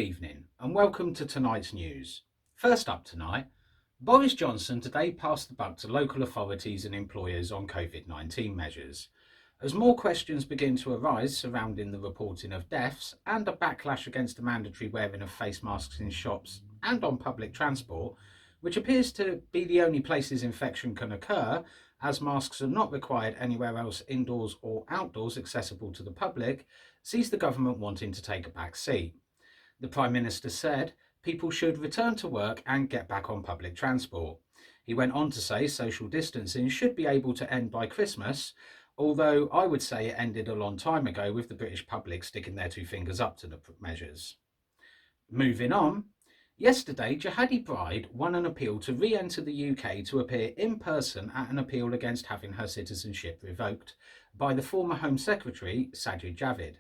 evening and welcome to tonight's news. First up tonight, Boris Johnson today passed the buck to local authorities and employers on COVID-19 measures. As more questions begin to arise surrounding the reporting of deaths and a backlash against the mandatory wearing of face masks in shops and on public transport, which appears to be the only places infection can occur, as masks are not required anywhere else indoors or outdoors accessible to the public, sees the government wanting to take a back seat. The Prime Minister said people should return to work and get back on public transport. He went on to say social distancing should be able to end by Christmas, although I would say it ended a long time ago with the British public sticking their two fingers up to the measures. Moving on, yesterday Jihadi Bride won an appeal to re-enter the UK to appear in person at an appeal against having her citizenship revoked by the former Home Secretary Sajid Javid.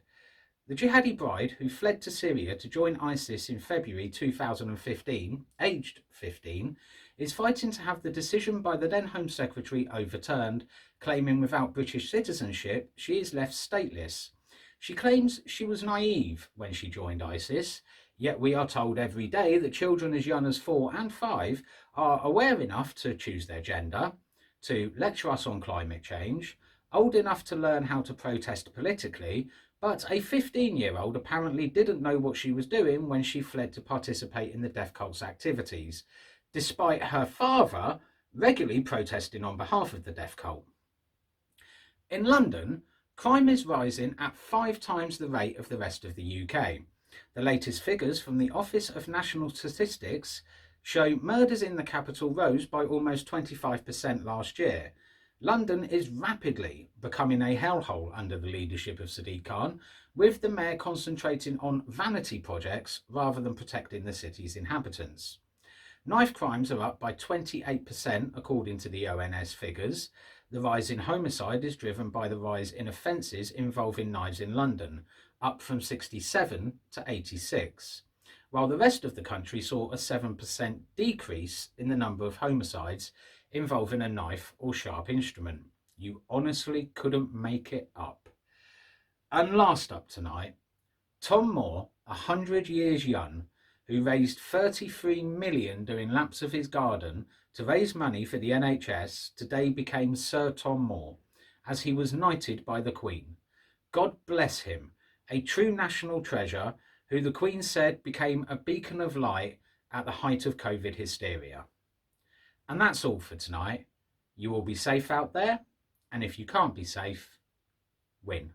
The Jihadi Bride, who fled to Syria to join ISIS in February 2015, aged 15, is fighting to have the decision by the then Home Secretary overturned, claiming without British citizenship she is left stateless. She claims she was naive when she joined ISIS, yet we are told every day that children as young as 4 and 5 are aware enough to choose their gender, to lecture us on climate change, old enough to learn how to protest politically, but a 15-year-old apparently didn't know what she was doing when she fled to participate in the death cult's activities, despite her father regularly protesting on behalf of the death cult. In London, crime is rising at 5 times the rate of the rest of the UK. The latest figures from the Office of National Statistics show murders in the capital rose by almost 25% last year. London is rapidly becoming a hellhole under the leadership of Sadiq Khan, with the mayor concentrating on vanity projects rather than protecting the city's inhabitants. Knife crimes are up by 28% according to the ONS figures. The rise in homicide is driven by the rise in offences involving knives in London, up from 67 to 86, while the rest of the country saw a 7% decrease in the number of homicides involving a knife or sharp instrument. You honestly couldn't make it up. And last up tonight, Tom Moore, 100 years young, who raised 33 million doing laps of his garden to raise money for the NHS, today became Sir Tom Moore, as he was knighted by the Queen. God bless him, a true national treasure who the Queen said became a beacon of light at the height of COVID hysteria. And that's all for tonight. You will be safe out there, and if you can't be safe, win.